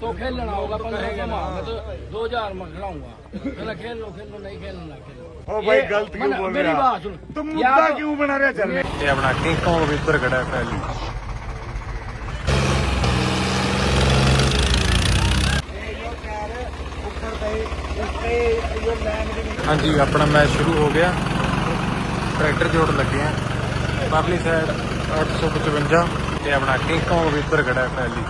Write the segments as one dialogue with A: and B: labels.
A: तो खेलना होगा 1500 मैं तो 2000 में खिलाऊंगा। कहना खेल लो नहीं खेलना खेलो।
B: ओ भाई गलत क्यों बोल
A: मेरी
B: रहे
A: बात
B: हो
A: सुन,
B: तुम
A: या
B: मुद्दा
A: तो-
B: क्यों बना रहे चल रहे अपना किंग भीतर खड़ा है पहले हाँ जी अपना मैच शुरू हो गया ट्रैक्टर जोड़ लगे हैं परली साइड 855 ਤੇ ਆਪਣਾ ਕਿੰਗ ਕੌਂਗ ਵੀ ਉੱਧਰ ਖੜਾ ਹੈ ਪਹਿਲੀ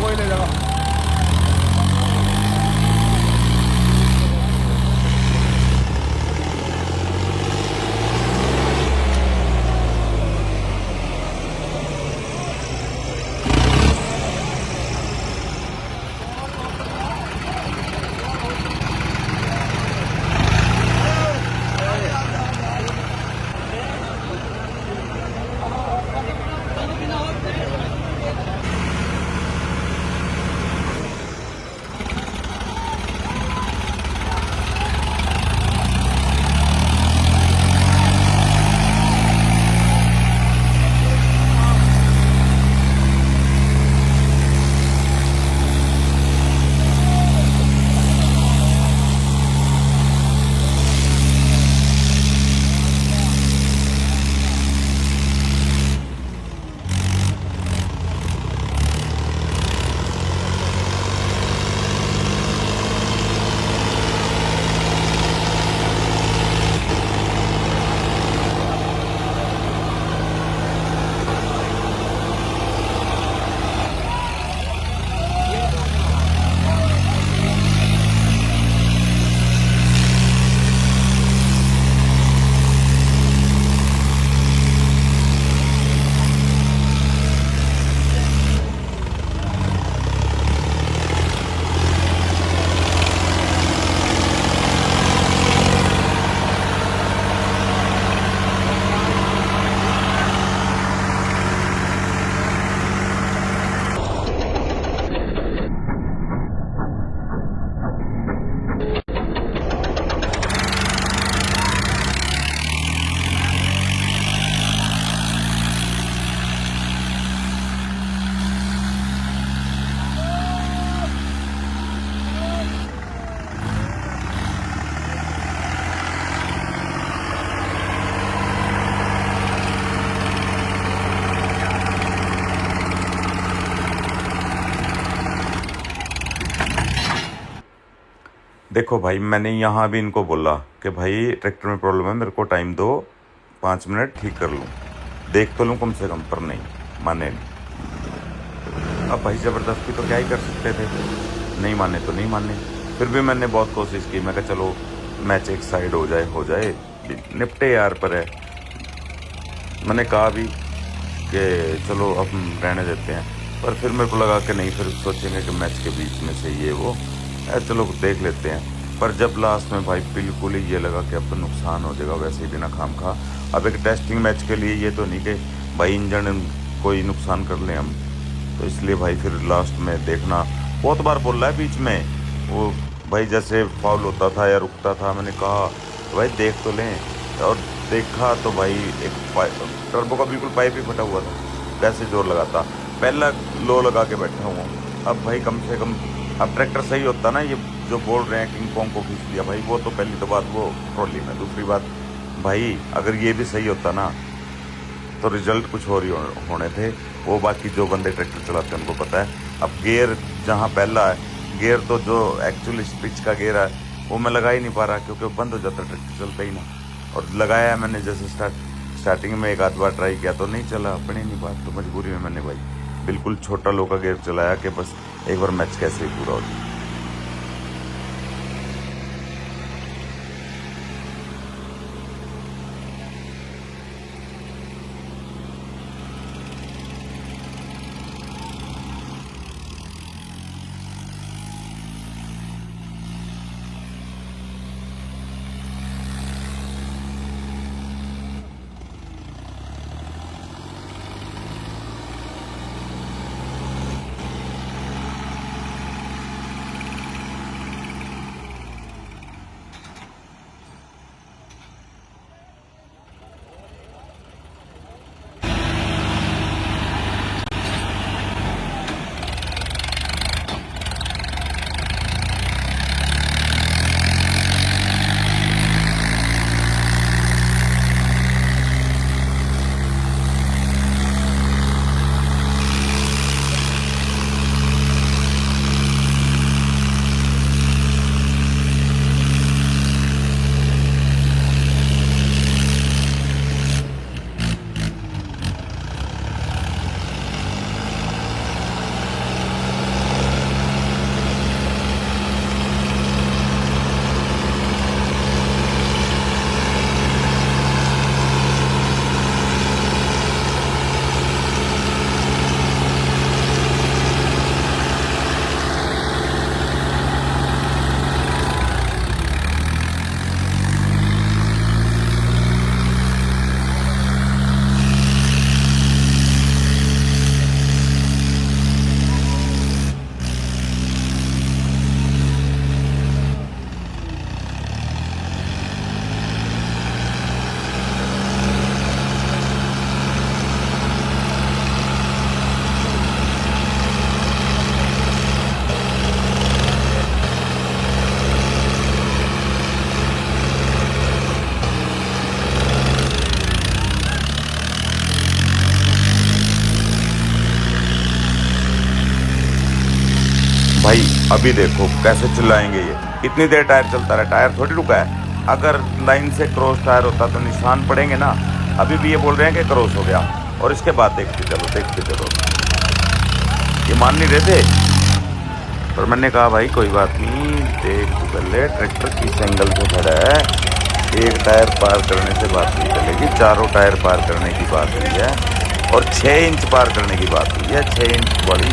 A: कोई नहीं लगा।
B: देखो भाई मैंने यहाँ भी इनको बोला कि भाई ट्रैक्टर में प्रॉब्लम है मेरे को टाइम दो 5 मिनट ठीक कर लूँ देख तो लूँ कम से कम पर नहीं माने नहीं। अब भाई ज़बरदस्ती तो क्या ही कर सकते थे नहीं माने तो नहीं माने फिर भी मैंने बहुत कोशिश की मैं कहा चलो मैच एक साइड हो जाए निपटे यार पर है मैंने कहा भी कि चलो अब हम रहने देते हैं पर फिर मेरे को लगा कि नहीं फिर सोचेंगे कि मैच के बीच में से ये वो चलो देख लेते हैं पर जब लास्ट में भाई बिल्कुल ही ये लगा कि अब तो नुकसान हो जाएगा वैसे ही बिना खाम खा अब एक टेस्टिंग मैच के लिए ये तो नहीं कि भाई इंजन कोई नुकसान कर लें हम तो इसलिए भाई फिर लास्ट में देखना बहुत बार बोल रहा है बीच में वो भाई जैसे फाउल होता था या रुकता था मैंने कहा तो भाई देख तो लें और देखा तो भाई एक टर्बो का बिल्कुल पाइप ही फटा हुआ था कैसे जोर लगाता पहला लो लगा के बैठा हूँ अब भाई कम से कम अब ट्रैक्टर सही होता ना ये जो बोल रहे हैं किंग कॉन्ग को खींच दिया भाई वो तो पहली तो बात वो ट्रॉली में दूसरी बात भाई अगर ये भी सही होता ना तो रिजल्ट कुछ और ही होने थे वो। बाकी जो बंदे ट्रैक्टर चलाते हैं उनको पता है। अब गियर जहाँ पहला है, गियर तो जो एक्चुअली पिच का गियर है वो मैं लगा ही नहीं पा रहा, क्योंकि वो बंद हो जाता है, ट्रैक्टर चलता ही ना। और लगाया है मैंने जैसे स्टार्टिंग में एक आध बार ट्राई किया तो नहीं चला, अपने नहीं बात, तो मजबूरी में मैंने भाई बिल्कुल छोटा लो का गियर चलाया कि बस एक बार मैच कैसे ही पूरा हो जाए। भाई अभी देखो कैसे चिल्लाएंगे ये, इतनी देर टायर चलता रहा, टायर थोड़ी रुका है। अगर लाइन से क्रॉस टायर होता तो निशान पड़ेंगे ना। अभी भी ये बोल रहे हैं कि क्रॉस हो गया, और इसके बाद देखते चलो ये मान नहीं रहे थे। पर मैंने कहा भाई कोई बात नहीं, देख तो पहले ट्रैक्टर किस एंगल से खड़ा है, एक टायर पार करने से बात नहीं चलेगी, चारों टायर पार करने की बात हुई है, और 6 इंच पार करने की बात हुई है। 6 इंच वाली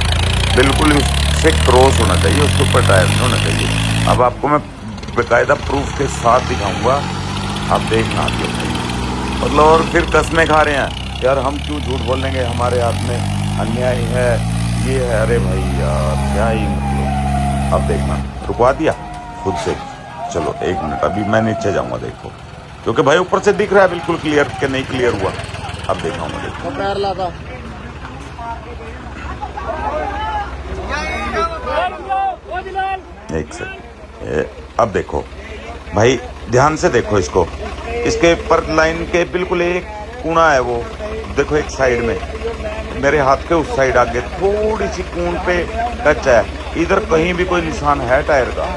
B: बिल्कुल से क्रॉस होना चाहिए, उसके ऊपर टायर नहीं होना चाहिए। अब आपको मैं बेकायदा प्रूफ के साथ दिखाऊंगा, आप देखना आगे मतलब। और फिर कसमें खा रहे हैं यार, हम क्यों झूठ बोलेंगे, हमारे हाथ में अन्याय है, ये है। अरे भाई यार क्या ही मतलब। अब देखना, रुकवा दिया खुद से। चलो 1 मिनट, अभी मैं नीचे जाऊंगा देखो, क्योंकि भाई ऊपर से दिख रहा है बिल्कुल क्लियर कि नहीं क्लियर हुआ। अब दिखाऊंगा देखो, एक सेकंड। अब देखो भाई ध्यान से देखो इसको, इसके पर लाइन के बिल्कुल एक कूणा है वो देखो, एक साइड में, मेरे हाथ के उस साइड आगे थोड़ी सी कून पे टच है। इधर कहीं भी कोई निशान है टायर का?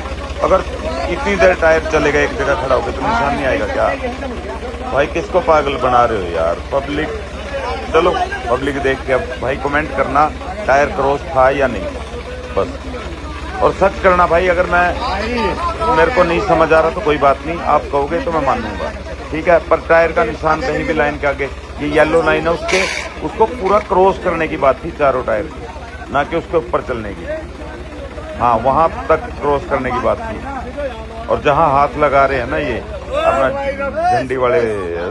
B: अगर इतनी देर टायर चलेगा एक जगह खड़ा होकर तो निशान नहीं आएगा क्या? भाई किसको पागल बना रहे हो यार पब्लिक। चलो पब्लिक देख के अब भाई कमेंट करना टायर क्रॉस था या नहीं बस। और सच करना भाई, अगर मेरे को नहीं समझ आ रहा तो कोई बात नहीं, आप कहोगे तो मैं मानूंगा, ठीक है। पर टायर का निशान कहीं भी लाइन के आगे, ये येलो लाइन है उसको पूरा क्रॉस करने की बात थी चारों टायर की, ना कि उसके ऊपर चलने की। हाँ वहाँ तक क्रॉस करने की बात थी। और जहाँ हाथ लगा रहे हैं ना ये अपना झंडी वाले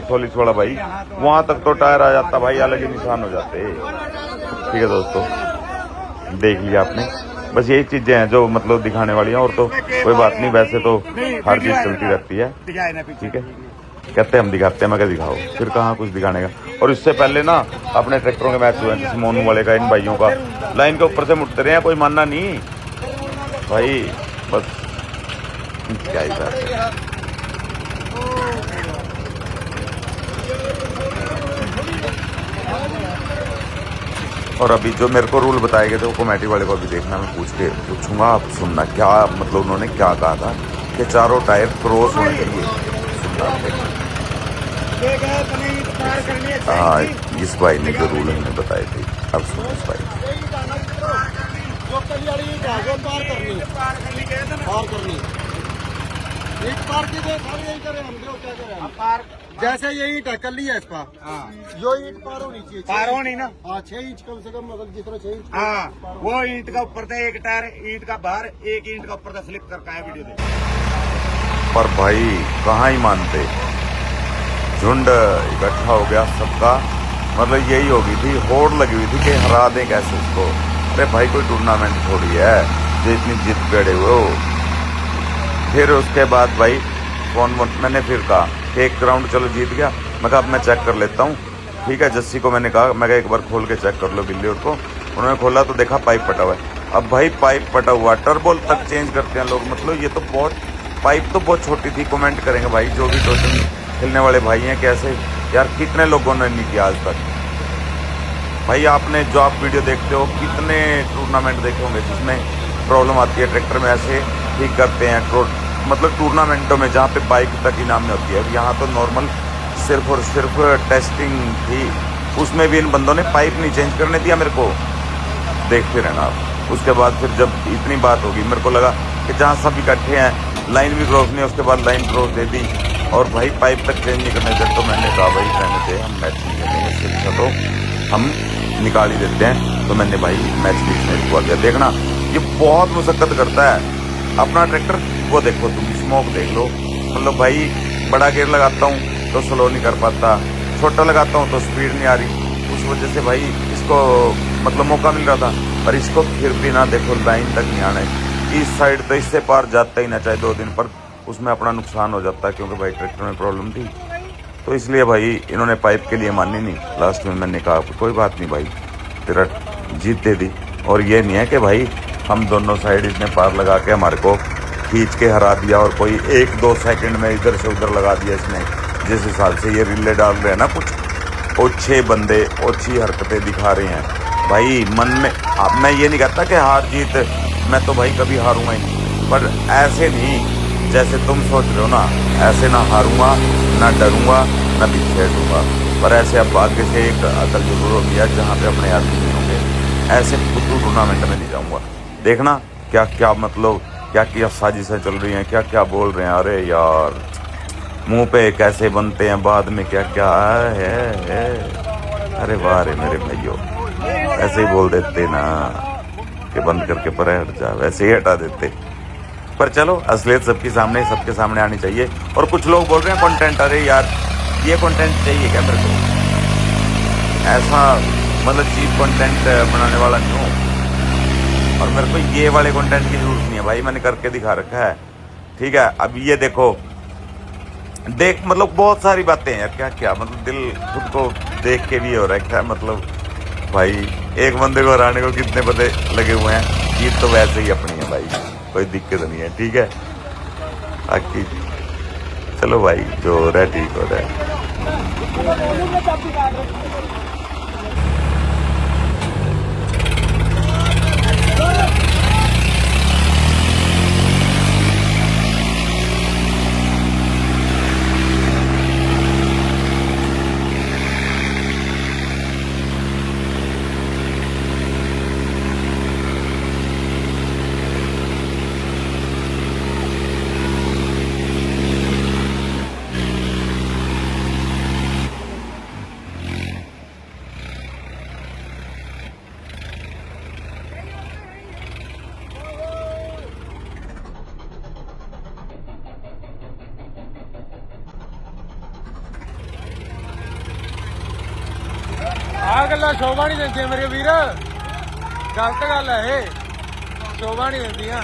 B: सोलिस वाला भाई, वहाँ तक तो टायर आ जाता भाई, अलग ही निशान हो जाते। ठीक है दोस्तों, देख लिया आपने, बस यही चीजें हैं जो मतलब दिखाने वाली हैं, और तो कोई बात नहीं। वैसे तो हर चीज चलती रहती है, ठीक है। कहते हैं हम दिखाते हैं, मैं क्या दिखाओ, फिर कहाँ कुछ दिखाने का। और इससे पहले ना अपने ट्रैक्टरों के मैच हुए हैं, जैसे मोनू वाले का, इन भाइयों का लाइन के ऊपर से मुड़ते रहे हैं, कोई मानना नहीं भाई, बस क्या ही बात है। और अभी जो मेरे को रूल बताए गए थे वो कमेटी वाले को अभी देखना, मैं पूछूंगा। आप सुनना क्या मतलब उन्होंने क्या कहा था कि चारों टायर क्रॉस होने चाहिए। सुनना आप देखना। हाँ, इस भाई ने जो रूल हमें बताए थे, अब सुनो इस भाई।
C: जैसे ये ईंट है, कर लिया इसका। यो ईंट पार होनी चाहिए, पार होनी ना। हाँ, 6 इंच कम से कम, मतलब जितना 6 इंच। हाँ, वो ईंट का ऊपर था एक टायर, ईंट का बाहर, एक ईंट का ऊपर था स्लिप करका है वीडियो देख।
B: पर भाई कहाँ ही मानते, झुंड इकट्ठा हो गया सबका, मतलब यही होगी थी, होड़ लगी हुई थी कि हरा दें कैसे उसको। अरे भाई कोई टूर्नामेंट थोड़ी है जो इतनी जीत गड़े हुए हो। फिर उसके बाद भाई फोन मैंने फिर कहा कि एक राउंड चलो जीत गया, मैं कहा अब मैं चेक कर लेता हूँ। ठीक है, जस्सी को मैंने कहा, मैं कहा एक बार खोल के चेक कर लो बिल्ली को। उन्होंने खोला तो देखा पाइप फटा हुआ है। अब भाई पाइप फटा हुआ, टर्बो तक चेंज करते हैं लोग, मतलब ये तो बहुत, पाइप तो बहुत छोटी थी। कमेंट करेंगे भाई जो भी टोटल खेलने वाले भाई हैं, कैसे यार कितने लोगों ने नहीं किया आज तक। भाई आपने जो आप वीडियो देखते हो, कितने टूर्नामेंट देखे होंगे जिसमें प्रॉब्लम आती है ट्रैक्टर में, ऐसे ठीक करते हैं। मतलब टूर्नामेंटों में जहाँ पे बाइक तक इनाम में होती है। यहाँ तो नॉर्मल सिर्फ और सिर्फ टेस्टिंग थी, उसमें भी इन बंदों ने पाइप नहीं चेंज करने दिया मेरे को। देखते रहना आप। उसके बाद फिर जब इतनी बात होगी, मेरे को लगा कि जहाँ सब इकट्ठे हैं, लाइन भी क्रॉस नहीं, उसके बाद लाइन क्रॉस दे दी और भाई पाइप तक चेंज नहीं करने दे। तो मैंने कहा भाई रहने दे, हम मैच नहीं खेलेंगे, सिर्फ तो हम निकाल ही देते हैं। तो मैंने भाई मैच भी इसमें रुकवा दिया। देखना ये बहुत मुशक्कत करता है अपना ट्रैक्टर। वो देखो तुम, स्मोक देख लो, मतलब भाई बड़ा गेयर लगाता हूँ तो स्लो नहीं कर पाता, छोटा लगाता हूँ तो स्पीड नहीं आ रही। उस वजह से भाई इसको मतलब मौका मिल रहा था, पर इसको फिर भी ना देखो लाइन तक नहीं आना है। इस साइड तो इससे पार जाता ही ना, चाहे 2 दिन, पर उसमें अपना नुकसान हो जाता है क्योंकि भाई ट्रैक्टर में प्रॉब्लम थी। तो इसलिए भाई इन्होंने पाइप के लिए मानी नहीं। लास्ट में मैंने कहा कोई बात नहीं भाई, तेरा जीत दे दी। और ये नहीं है कि भाई हम दोनों साइड इसने पार लगा के हमारे को खींच के हरा दिया और कोई 1-2 सेकंड में इधर से उधर लगा दिया इसने। जिस हिसाब से ये रिले डाल रहे हैं ना, कुछ ओछे बंदे ओछी हरकतें दिखा रहे हैं भाई मन में। अब मैं ये नहीं कहता कि हार जीत, मैं तो भाई कभी हारूंगा ही नहीं, पर ऐसे नहीं जैसे तुम सोच रहे हो ना, ऐसे ना हारूंगा, ना डरूंगा, ना पीछे हटूंगा। पर ऐसे अब आगे से एक अकल जरूर होती है जहाँ पे अपने आदमी नहीं होंगे, ऐसे फुद्दू टूर्नामेंट में नहीं जाऊंगा। देखना क्या क्या मतलब क्या क्या साजिशें चल रही हैं, क्या क्या बोल रहे हैं। अरे यार मुंह पे कैसे बनते हैं बाद में क्या क्या है। अरे वाह रे मेरे भाइयों, ऐसे ही बोल देते ना कि बंद करके परे हट जा, वैसे ही हटा देते। पर चलो असलियत सबके सामने आनी चाहिए। और कुछ लोग बोल रहे हैं कंटेंट, अरे यार ये कंटेंट चाहिए क्या मेरे को, ऐसा मतलब चीप कंटेंट बनाने वाला नहीं हूँ। और मेरे को ये वाले कंटेंट की जरूरत नहीं है भाई, मैंने करके दिखा रखा है। ठीक है, अब ये देखो, देख मतलब बहुत सारी बातें हैं यार, क्या क्या मतलब दिल खुद को देख के भी हो रखा है। मतलब भाई एक बंदे को हराने को कितने बंदे लगे हुए हैं, जीत तो वैसे ही अपनी है भाई, कोई दिक्कत नहीं है। ठीक है, बाकी चलो भाई जो हो रहा है ठीक हो रहा है।
C: ਆ ਗੱਲਾਂ ਸ਼ੋਭਾ ਨਹੀਂ ਦਿੰਦੀਆਂ ਮੇਰੇ ਵੀਰ, ਗਲਤ ਗੱਲ ਹੈ ਇਹ, ਸ਼ੋਭਾ ਨਹੀਂ ਦਿੰਦੀਆਂ।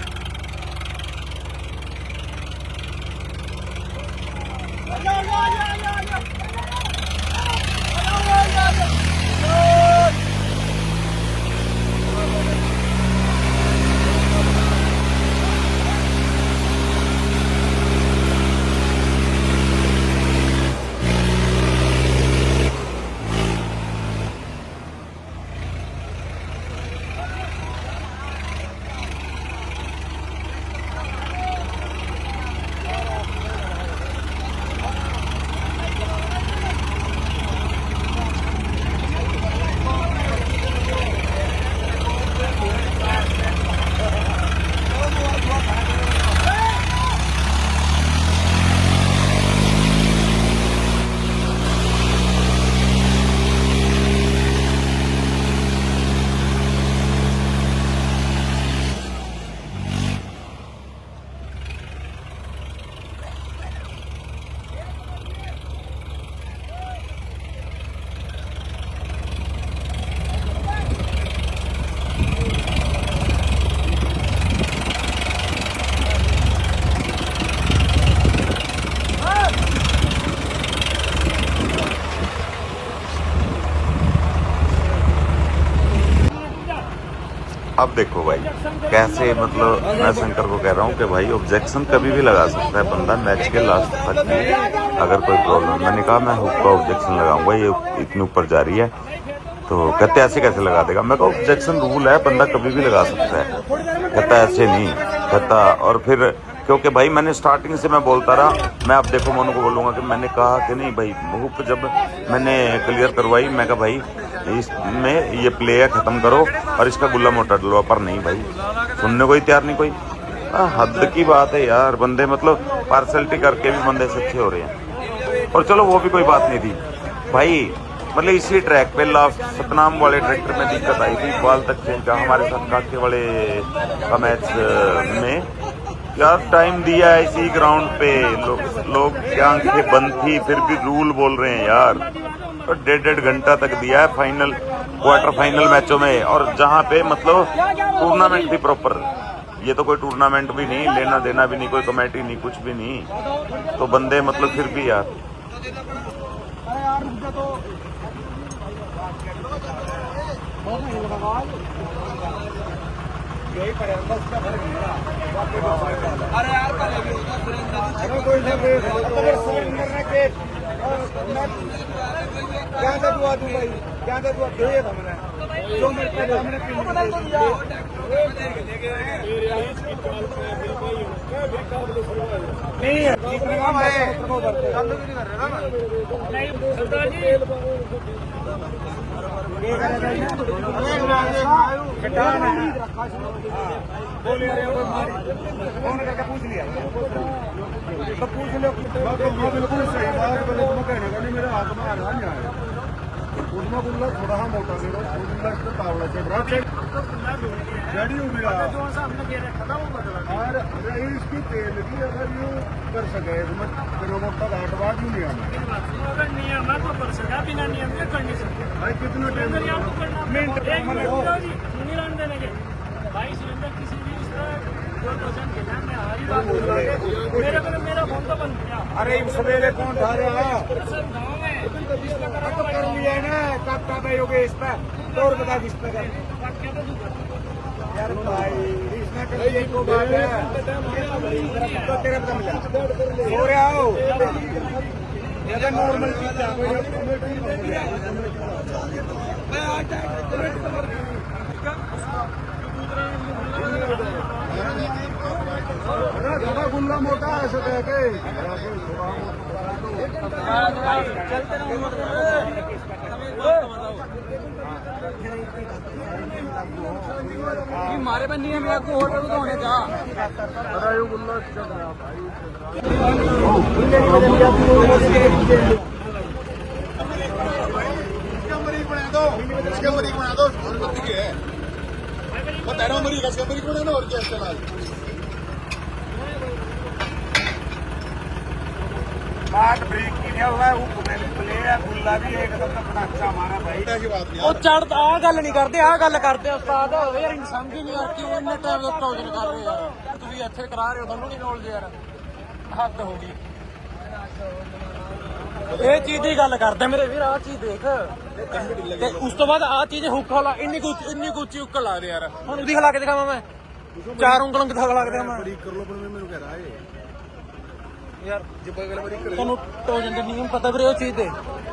B: अब देखो भाई कैसे, मतलब मैं शंकर को कह रहा हूँ कि भाई ऑब्जेक्शन कभी भी लगा सकता है बंदा मैच के लास्ट तक में, अगर कोई प्रॉब्लम। मैंने कहा मैं हुक का ऑब्जेक्शन लगाऊंगा, ये इतने ऊपर जा रही है, तो कहते ऐसे कैसे लगा देगा। मैं कहा ऑब्जेक्शन रूल है, बंदा कभी भी लगा सकता है। कहता ऐसे नहीं, कहता। और फिर क्योंकि भाई मैंने स्टार्टिंग से मैं बोलता रहा, मैं अब देखो मोनू को बोलूँगा कि मैंने कहा कि नहीं भाई, हुक जब मैंने क्लियर करवाई, मैं कहा भाई इसमें ये प्ले है, ख़त्म करो और इसका गुल्ला मोटा डलवा। पर नहीं भाई, सुनने को ही तैयार नहीं कोई। हद की बात है यार, बंदे मतलब पार्सलिटी करके भी बंदे से अच्छे हो रहे हैं। और चलो वो भी कोई बात नहीं थी भाई, मतलब इसी ट्रैक पे लास्ट सतनाम वाले ट्रैक्टर में दिक्कत आई थी, बाल तक चेंज का हमारे साथ काके वाले का मैच में यार टाइम दिया है इसी ग्राउंड पे, लोग क्या आंखें बंद थी फिर भी रूल बोल रहे हैं यार। और 1.5 घंटा तक दिया है फाइनल क्वार्टर फाइनल मैचों में, और जहाँ पे मतलब टूर्नामेंट थी प्रॉपर। ये तो कोई टूर्नामेंट भी नहीं, लेना देना भी नहीं, कोई कमेटी नहीं, कुछ भी नहीं, तो बंदे मतलब फिर भी यार
C: यही पड़ेगा। अरे यार कोई के क्या दुआ दूं भाई, क्या दुआ दे हमने जो मेरे हमने नहीं है पूछ लिया तो पूछ लो। बिल्कुल सही बात, कहने मेरे हाथ में आ रहा नहीं आया उसमें गुल्ला थोड़ा सा मोटा दे रहा, गुल्ला तावड़ा चढ़ रहा जड़ी उगी रहा और इसकी तेल की अगर यू कर सके इसमें फिर मोटा घाट बाद ही नहीं आना।
D: नियम है तो कर सका, बिना नियम के कर नहीं सकते
C: भाई। कितना टाइम
D: मिनट देने के भाई सिलेंडर किसी भी मेरे को मेरा फोन तो बंद किया।
C: अरे सवेरे कौन था रहा
D: गाँव में
C: तो कर लिया है ना, कब कब योगेश पे तो और बता किस पे यार भाई इसमें कर लिया को बात है तो तेरा पता मिला हो रहा हो ये नॉर्मल चीज है। गुल्ला मोटा ऐसे कह के
A: मारे में नियम है को होटल तो होने का।
C: अरे यो गुल्ला चल रहा भाई इसका मरीक बना दो बता रहा हूँ, मरीक इसका मरीक बना दो और क्या इस्तेमाल बात ब्रेक किया हुआ है, वो प्ले है गुल्ला भी एकदम अपना अच्छा हमारा भाई की बात नहीं।
D: ਉਹ ਚੜਦਾ ਆ ਗੱਲ ਨਹੀਂ ਕਰਦੇ, ਆ ਗੱਲ ਕਰਦੇ ਉਸਤਾਦ ਯਾਰ ਸਮਝ ਹੀ ਨਹੀਂ ਆ ਕਿਉਂ ਇੰਨੇ ਟਾਈਮ ਦਾ ਟੌਜਨ ਕਰ ਰਹੇ ਯਾਰ। ਤੁਸੀਂ ਇੱਥੇ ਕਰਾ ਰਹੇ ਹੋ, ਤੁਹਾਨੂੰ ਨਹੀਂ ਨੌਲੇਜ ਯਾਰ, ਹੱਦ ਹੋ ਗਈ। ਇਹ ਚੀਜ਼ ਦੀ ਗੱਲ ਕਰਦਾ ਮੇਰੇ ਵੀਰ, ਆਹ ਚੀਜ਼ ਦੇਖ ਤੇ ਉਸ ਤੋਂ ਬਾਅਦ ਆਹ ਚੀਜ਼ ਹੁੱਕ ਲਾ ਇੰਨੀ ਉੱਚੀ ਹੁੱਕ ਲਾ ਦੇ ਯਾਰ। ਹੁਣ ਉਹਦੀ ਹਿਲਾ ਕੇ ਦਿਖਾਵਾਂ ਮੈਂ, 4 ਉਂਗਲਾਂ ਕਿੱਥੇ ਹਿਲਾ ਕੇ ਦਿਖਾਵਾਂ
C: कर लो, पर मैं कह रहा है
D: ਯਾਰ। ਤੁਹਾਨੂੰ ਟੋਜਨ ਦੇ ਨਿਯਮ ਪਤਾ ਵੀਰੇ, ਉਹ ਚੀਜ਼ ਦੇ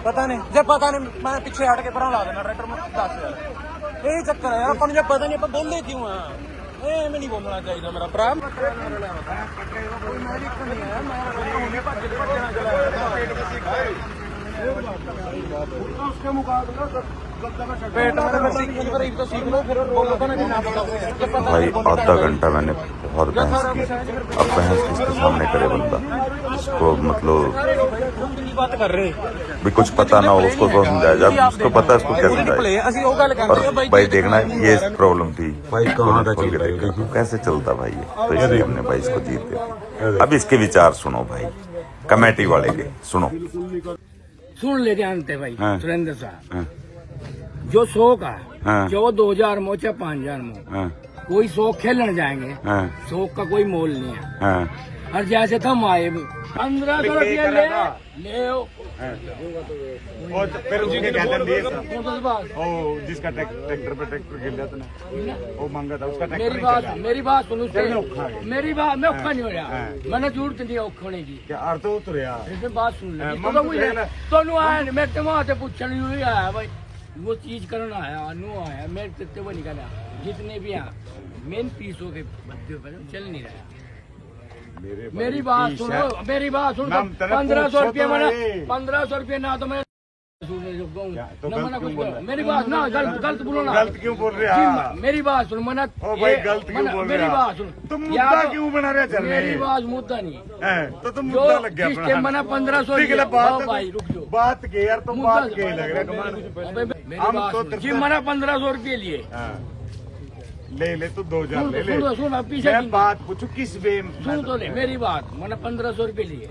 D: ਪਤਾ ਨਹੀਂ। ਜੇ ਪਤਾ ਨਹੀਂ ਮੈਂ ਪਿੱਛੇ ਹਟ ਕੇ ਪਰਾਂ ਲਾ ਦੇਣਾ ਟਰੈਕਟਰ ਨੂੰ। ਦੱਸ ਯਾਰ ਇਹ ਚੱਕਰ ਹੈ ਯਾਰ, ਆਪਾਂ ਨੂੰ ਜੇ ਪਤਾ ਨਹੀਂ ਆਪਾਂ ਬੋਲੇ ਕਿਉਂ ਆ। ਐਵੇਂ ਨਹੀਂ ਬੋਲਣਾ ਚਾਹੀਦਾ ਮੇਰਾ ਭਰਾ। ਕੋਈ ਮੈਜਿਕ ਨਹੀਂ ਹੈ, ਮੈਂ ਹੁਣੇ ਭੱਜ ਕੇ ਭੱਜਣਾ
C: उसके मुकाबले
D: पेट में सीख रही तो सीख लो, फिर बोलो तो नहीं ना पता।
B: भाई आधा घंटा मैंने बहुत बहस की, अब बहस किसके सामने करे बंदा, इसको मतलब
D: बात कर रहे
B: भी कुछ पता ना हो उसको तो समझाया जाए, उसको पता है उसको क्या समझाए। और भाई देखना ये प्रॉब्लम थी भाई, कहाँ का खोल के देखा कैसे चलता भाई ये, तो इसलिए हमने भाई इसको जीत दिया। अब इसके विचार सुनो भाई, कमेटी वाले के सुनो।
A: सुन ले जानते भाई
B: हाँ।
A: सुरेंद्र साहब,
B: हाँ,
A: जो 100 का
B: हाँ।
A: जो 2000 मो चाहे 5000 मो,
B: हाँ,
A: कोई 100 खेलने जाएंगे,
B: हाँ,
A: 100 का कोई मोल नहीं है।
B: हाँ,
A: और जैसे हम आए 1500 रुपया ले
C: वो फिर उसने क्या कर दिए
A: कौन सा बात
C: ओ जिसका ट्रैक्टर पे ट्रैक्टर गिर लिया तूने वो मांगा था उसका ट्रैक्टर
A: मेरी बात सुनो
C: चल औखा है।
A: मेरी बात मैं औखा नहीं हो रहा
C: हाँ।
A: मैंने जरूरत नहीं औखा होने की
C: क्या अर्थ उतरिया
A: इसमें बात सुन ले
C: मन
A: तो
C: तो
A: मुझे
C: देखना।
A: तो आया मैं तुम्हारे पूछने ही आया भाई वो चीज करना आया नो आया मैं तेरे वो निकाला जितने भी हैं मेन पीस हो के बच्चे चल नहीं रहा मेरी बात सुनो मेरी बात सुनो 1500 रुपये मैंने 1500 रुपये ना तो मैं मेरी बात ना गलत बोलो ना
C: गलत क्यों बोल रहे हैं
A: मेरी बात सुनो मना
C: ओ भाई गलत क्यों बोल रहे
A: मेरी बात सुनो
C: तुम मुद्दा क्यों बना रहे चल
A: मेरी बात मुद्दा नहीं
C: तो तुम मुद्दा लग गया
A: जो मना 1500 भाई रुक जाओ
C: बात के यार तुम बात के लग रहा कमान
A: मेरी बात जी मना 1500 रुपये लिए
C: ले तू 2000 ले ले
A: सुन पीछे
C: मैं बात पूछू किस वे
A: सुन तो ले मेरी बात मैंने 1500 रुपये लिए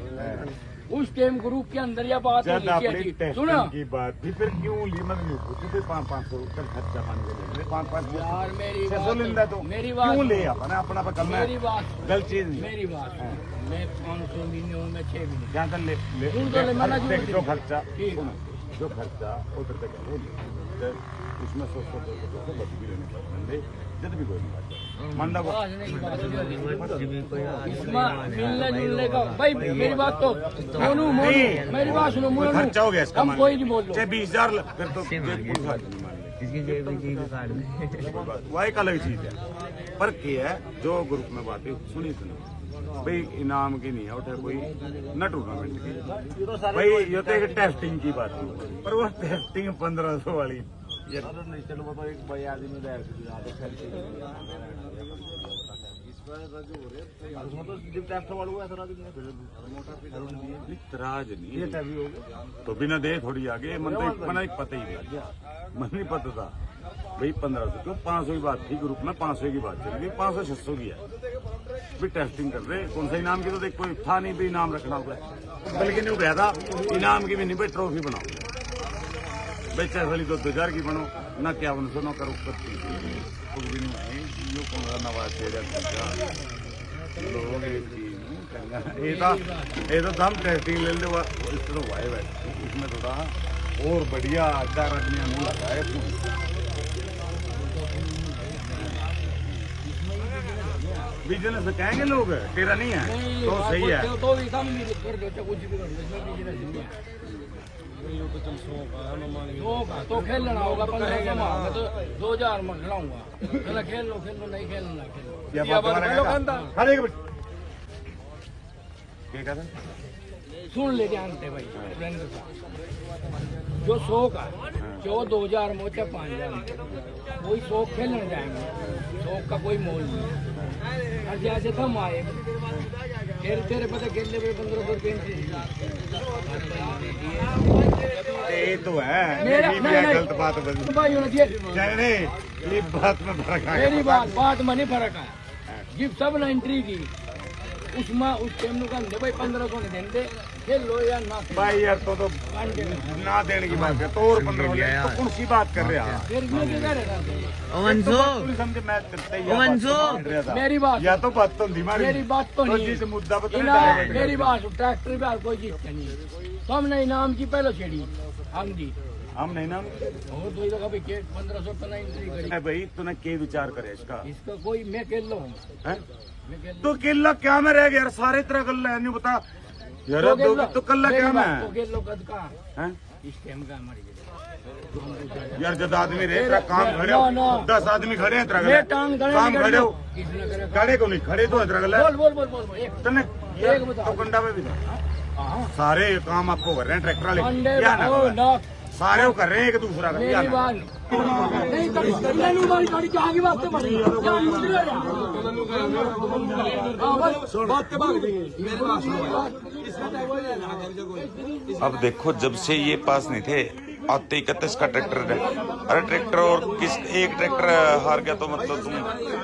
A: उस टाइम ग्रुप के अंदर या बात
C: जब
A: होनी
C: अपनी
A: चाहिए
C: टेस्टिंग
A: सुनो
C: की बात थी फिर क्यों ली मत नहीं पूछी फिर 500 रुपये खर्चा पानी के लिए 500
A: यार मेरी
C: 600 लेंदा तो
A: मेरी बात
C: क्यों ले अपना अपना पे करना
A: मेरी बात
C: गलत चीज नहीं
A: मेरी बात मैं 500 भी नहीं हूँ मैं 6 भी नहीं
C: जहाँ तक ले
A: सुन तो ले, मैंने
C: देख
A: जो
C: जो खर्चा
A: ठीक।
C: सुनो, जो खर्चा उधर तक है वो ले। उसमें 100 बच भी लेने पड़ते जब भी कोई नहीं मंडा को
A: मिलने जुलने का भाई मेरी बात तो मोनू मेरी बात सुनो मोनू
C: खर्चा हो गया इसका
A: हम कोई नहीं बोल
C: चाहे 20,000 फिर तो वह एक अलग चीज है पर क्या है जो ग्रुप में बातें सुनी भाई इनाम की नहीं है उठे कोई न टूर्नामेंट की भाई ये तो एक टेस्टिंग की बात है पर वो टेस्टिंग 1500 वाली चलो वो तो एक भाई आदमी तराज नहीं तो बिना दे थोड़ी आगे मन पता ही लग गया मन नहीं पता था भाई 1500 क्यों 500 की बात थी ग्रुप में 500 की बात चल गई 500 600 की है भी टेस्टिंग कर रहे कौन सा इनाम की तो देख कोई था नहीं भी इनाम रखना हुआ बल्कि नहीं गया था इनाम की भी नहीं भाई ट्रॉफी बनाओ भाई चाहे वाली तो 2000 की बनो ना क्या बनो सुनो करो कुछ भी नहीं है यो कौन सा नवाज ये तो हम टेस्टिंग ले लो इस तरह हुआ है इसमें थोड़ा और बढ़िया 4 आदमी मुँह लगा है बिजनेस कहेंगे लोग तेरा नहीं है तो सही है
A: तो भी काम भी कर दो कुछ भी कर लो इसमें बिजनेस नहीं है तो खेलना होगा 1500 मैं तो 2000 में खिलाऊंगा चलो खेल लो नहीं खेलना
C: हर एक
A: सुन ले ध्यान से भाई फ्रेंड जो 100 का जो 2000 में होता 5000 कोई 100 खेलने जाएंगे 100 का कोई मोल नहीं और जैसे हम आए तेरे पता खेलने पे 1500 रुपये
C: ये तो है
A: मेरा
C: गलत बात
A: भाई होना चाहिए
C: ये बात में फर्क है
A: मेरी बात में नहीं फर्क है जिस सब ने एंट्री की उसमें उस टाइम का भाई 1500 ने देंगे खेल लो या ना
C: भाई यार तो ना देने की बात है तो और 1500 ले तो कौन सी बात कर रहे हैं
A: फिर मैं क्या कह रहा
C: समझे मैं
A: मेरी बात
C: या तो बात तो
A: मेरी बात तो नहीं
C: जिस मुद्दा पर
A: मेरी बात ट्रैक्टर पे कोई जीतता नहीं तो हमने इनाम की पहले छेड़ी हम दी
C: हम नहीं ना
A: और दो लोग अभी 1500 तो नहीं एंट्री करी
C: भाई तूने क्या विचार करे इसका
A: कोई मैं खेल लो
C: तो किला क्या में रह गया यार सारे तरह गल्ला है नहीं बता यार तो कल्ला क्या में
A: तो खेल लो कद का
C: हैं
A: इस टाइम का हमारी
C: यार जब आदमी रहे तेरा काम खड़े हो 10 आदमी खड़े हैं तेरा
A: मैं टांग
C: काम खड़े हो
A: किसने करे
C: खड़े को नहीं खड़े तो तेरा गल्ला
A: बोल एक
C: तने
A: एक बता
C: तो कंडा पे भी था सारे काम आपको कर रहे हैं ट्रैक्टर वाले
A: अंडे
C: क्या ना
A: ना
C: सारे वो कर रहे हैं एक दूसरा का क्या
A: मेरी
C: ना
A: बात नहीं नहीं वाली गाड़ी क्या आगे बात पड़ी क्या मुझे बात के भाग देंगे
B: अब देखो जब से ये पास नहीं थे आते 31 का ट्रैक्टर है अरे ट्रैक्टर और किस एक ट्रैक्टर हार गया तो मतलब तुम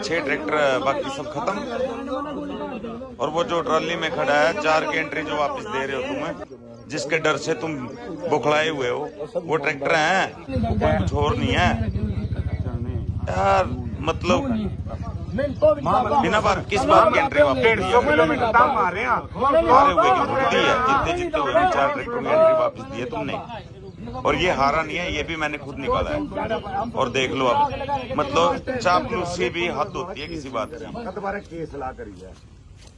B: 6 ट्रैक्टर बाकी सब खत्म और वो जो ट्रॉली में खड़ा है 4 की एंट्री जो वापस दे रहे हो तुम्हें जिसके डर से तुम बुखलाए हुए हो वो ट्रैक्टर है कोई कुछ और नहीं है यार मतलब
A: मिनटों
B: बिना बार किस बात की एंट्री वापस
C: 150 किलोमीटर दाम मारे हैं
B: हारे हुए की दी है, जितने जीते हुए भी 4 ट्रैक्टर में एंट्री वापस दी है तुमने। और ये हारा नहीं है, ये भी मैंने खुद निकाला है। और देख लो अब, मतलब चापलूसी भी हद होती है किसी बात की।
C: दोबारा केस ला करी है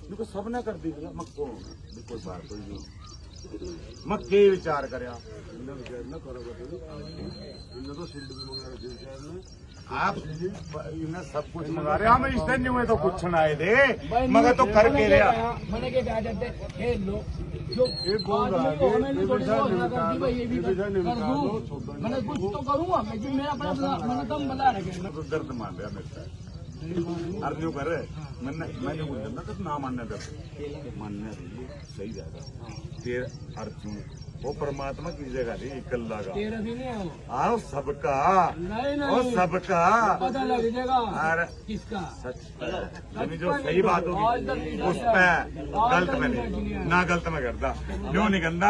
C: देखो सबने कर दी मक्को देखो बार कोई मक्के विचार करया आप इन्हें सब कुछ मंगा रहे हम इस दिन में तो कुछ ना आए थे मगर तो करके लिया
A: मैंने के क्या कहते खेल लो जो हमें थोड़ी योजना कर दी भाई ये भी कर दूं मैंने कुछ तो करूंगा लेकिन मेरा मैंने दम बता रखे
C: तो दर्द मान रहा मेरे से अर्नियो कर मैंने बोलना तो ना मानने मानने सही जाएगा तेरे अर्जुन वो परमात्मा की जगह नहीं इकल्ला का
A: तेरा भी नहीं है
C: आओ सबका
A: नहीं
C: वो सबका
A: पता लग जाएगा
C: अरे
A: किसका
C: सच यानी जो सही बात होगी उस पे गलत में नहीं ना गलत में करता क्यों नहीं करता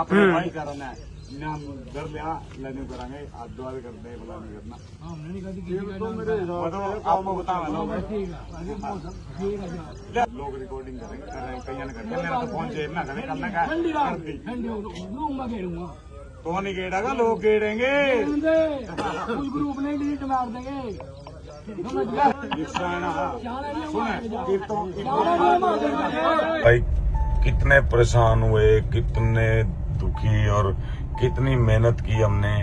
C: आपने भाई करना है नाम कर लिया लेने करांगे आज दुआ भी करते हैं बुला नहीं करना
A: हमने नहीं कभी किसी का नाम बताया।
C: मतलब आपको बताओ
A: ठीक है
C: लोग रिकॉर्डिंग करेंगे कहीं ना करेंगे मेरा तो फोन चेंज ना करें करना क्या
A: ठंडी रूम में खेलूंगा
C: तो नहीं गेड़ेगा लोग गेड़ेंगे
A: कुछ ग्रुप नहीं डिलीट मार देंगे समझ गया
B: भाई कितने परेशान हुए, कितने दुखी और कितनी मेहनत की हमने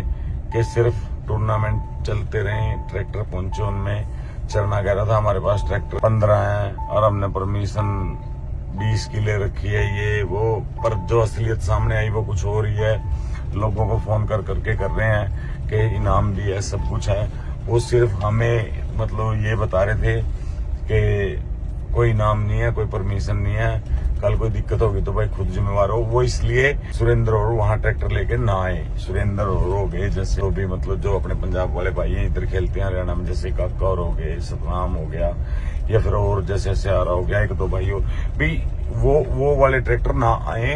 B: कि सिर्फ टूर्नामेंट चलते रहे। ट्रैक्टर पहुंचे उनमें चलना कह रहा था हमारे पास ट्रैक्टर 15 है और हमने परमिशन 20 की ले रखी है ये वो, पर जो असलियत सामने आई वो कुछ और ही है। लोगों को फोन कर करके कर रहे हैं कि इनाम भी है सब कुछ है, वो सिर्फ हमें मतलब ये बता रहे थे कि कोई इनाम नहीं है, कोई परमिशन नहीं है, कल कोई दिक्कत होगी तो भाई खुद जिम्मेवार हो। वो इसलिए सुरेंद्र और वहाँ ट्रैक्टर लेके ना आए। सुरेंद्र और हो गए जैसे तो भी मतलब जो अपने पंजाब वाले भाई हैं इधर खेलते हैं हरियाणा में, जैसे काका और हो गए, सतनाम हो गया या फिर और जैसे सहारा हो गया, एक दो भाई हो भी वो वाले ट्रैक्टर ना आए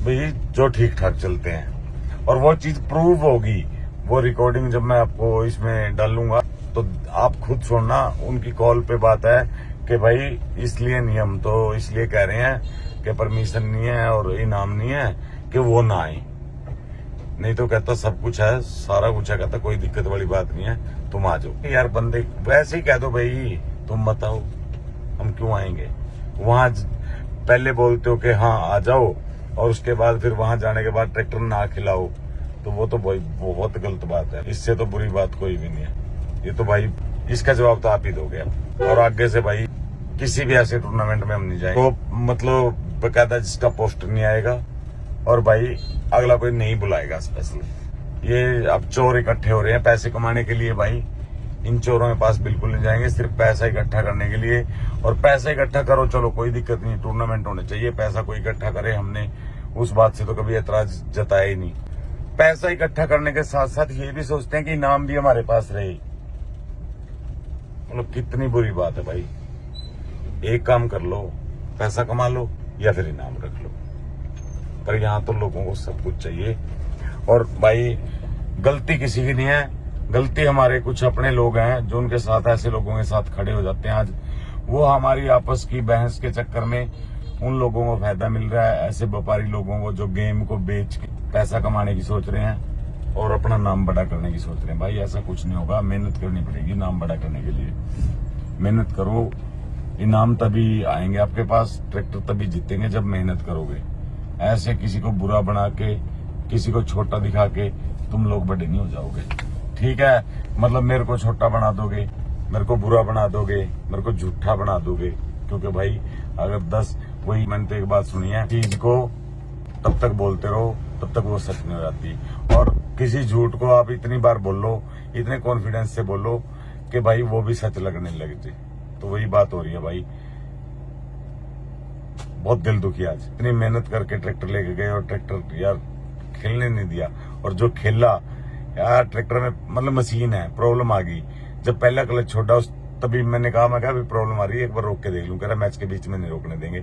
B: भाई जो ठीक ठाक चलते हैं। और वो चीज प्रूव होगी, वो रिकॉर्डिंग जब मैं आपको इसमें डालूंगा तो आप खुद सुनना। उनकी कॉल पे बात है कि भाई इसलिए नियम तो इसलिए कह रहे हैं कि परमिशन नहीं है और इनाम नहीं है कि वो ना आए, नहीं तो कहता सब कुछ है सारा कुछ है, कहता कोई दिक्कत वाली बात नहीं है तुम आ जाओ। यार बंदे वैसे ही कह दो भाई तुम बताओ हम क्यों आएंगे। वहां पहले बोलते हो कि हाँ आ जाओ और उसके बाद फिर वहां जाने के बाद ट्रैक्टर ना खिलाओ तो वो तो भाई बहुत गलत बात है। इससे तो बुरी बात कोई भी नहीं है। ये तो भाई इसका जवाब तो आप ही दोगे और आगे से भाई किसी भी ऐसे टूर्नामेंट में हम नहीं जाएंगे तो मतलब बकायदा जिसका पोस्टर नहीं आएगा और भाई अगला कोई नहीं बुलाएगा स्पेशली। ये अब चोर इकट्ठे हो रहे हैं पैसे कमाने के लिए, भाई इन चोरों के पास बिल्कुल नहीं जाएंगे सिर्फ पैसा इकट्ठा करने के लिए। और पैसा इकट्ठा करो चलो कोई दिक्कत नहीं, टूर्नामेंट होने चाहिए, पैसा कोई इकट्ठा करे, हमने उस बात से तो कभी एतराज जताया ही नहीं। पैसा इकट्ठा करने के साथ साथ ये भी सोचते हैं कि इनाम भी हमारे पास रहे, मतलब कितनी बुरी बात है भाई। एक काम कर लो, पैसा कमा लो या फिर इनाम रख लो, पर यहाँ तो लोगों को सब कुछ चाहिए। और भाई गलती किसी की नहीं है, गलती हमारे कुछ अपने लोग हैं जो उनके साथ ऐसे लोगों के साथ खड़े हो जाते हैं। आज वो हमारी आपस की बहस के चक्कर में उन लोगों को फायदा मिल रहा है, ऐसे व्यापारी लोगों को जो गेम को बेच के पैसा कमाने की सोच रहे हैं और अपना नाम बड़ा करने की सोच रहे हैं। भाई ऐसा कुछ नहीं होगा, मेहनत करनी पड़ेगी नाम बड़ा करने के लिए। मेहनत करो, इनाम तभी आएंगे आपके पास, ट्रैक्टर तभी जीतेंगे जब मेहनत करोगे। ऐसे किसी को बुरा बना के, किसी को छोटा दिखा के तुम लोग बड़े नहीं हो जाओगे। ठीक है, मतलब मेरे को छोटा बना दोगे, मेरे को बुरा बना दोगे, मेरे को झूठा बना दोगे, क्योंकि भाई अगर 10 वही मैंने तो एक बात सुनी है, चीज को तब तक बोलते रहो तब तक वो सच नहीं हो जाती। और किसी झूठ को आप इतनी बार बोलो, इतने कॉन्फिडेंस से बोलो कि भाई वो भी सच लगने लग जाए। तो वही बात हो रही है भाई, बहुत दिल दुखी आज। इतनी मेहनत करके ट्रैक्टर लेके गए और ट्रैक्टर यार खेलने नहीं दिया। और जो खेला यार ट्रैक्टर में मतलब मशीन है, प्रॉब्लम आ गई। जब पहला क्लच छोड़ा तभी मैंने कहा मैं अभी प्रॉब्लम आ रही है, एक बार रोक के देख लूं। कह रहा मैच के बीच में नहीं रोकने देंगे।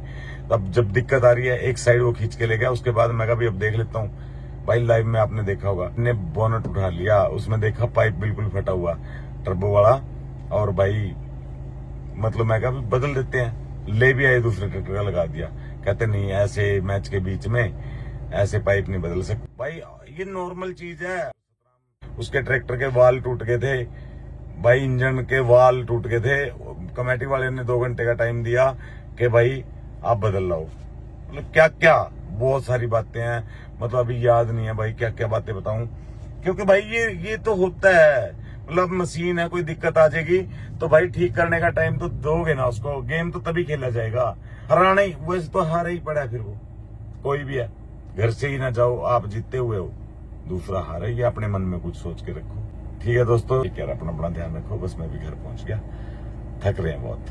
B: तब जब दिक्कत आ रही है एक साइड वो खींच के ले गया, उसके बाद मैं कहा अब देख लेता हूँ। भाई लाइव में आपने देखा होगा, ने बोनट उठा लिया, उसमें देखा पाइप बिल्कुल फटा हुआ टर्बो वाला, और भाई मतलब मैं कहा बदल देते हैं, ले भी आए दूसरे ट्रैक्टर का लगा दिया। कहते नहीं ऐसे मैच के बीच में ऐसे पाइप नहीं बदल सकते। भाई ये नॉर्मल चीज है। उसके ट्रैक्टर के वाल टूट गए थे भाई, इंजन के वाल टूट गए थे। कमेटी वाले ने 2 घंटे का टाइम दिया कि भाई आप बदल लाओ। मतलब क्या क्या बहुत सारी बातें हैं, मतलब अभी याद नहीं है भाई क्या क्या बातें बताऊं, क्योंकि भाई ये तो होता है। मतलब मशीन है, कोई दिक्कत आ जाएगी तो भाई ठीक करने का टाइम तो दोगे ना उसको, गेम तो तभी खेला जाएगा। हराना ही, वैसे तो हारा ही पड़ा है फिर वो, कोई भी है। घर से ही ना जाओ आप जीतते हुए हो, दूसरा हारा ही, अपने मन में कुछ सोच के रखो। ठीक है दोस्तों, ठीक है, अपना अपना ध्यान रखो। बस मैं भी घर पहुंच गया, थक रहे हैं बहुत,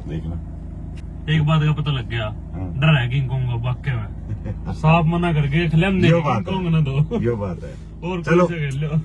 B: देखना।
D: एक बात का पता लग गया, डर है किंग कोंग का वाकई में। साफ मना करके खिलाम
B: यो बात है।
D: किंग कोंग ना दो,
B: यो बात है।
D: और
B: चलो।
D: कोई से खेल लो।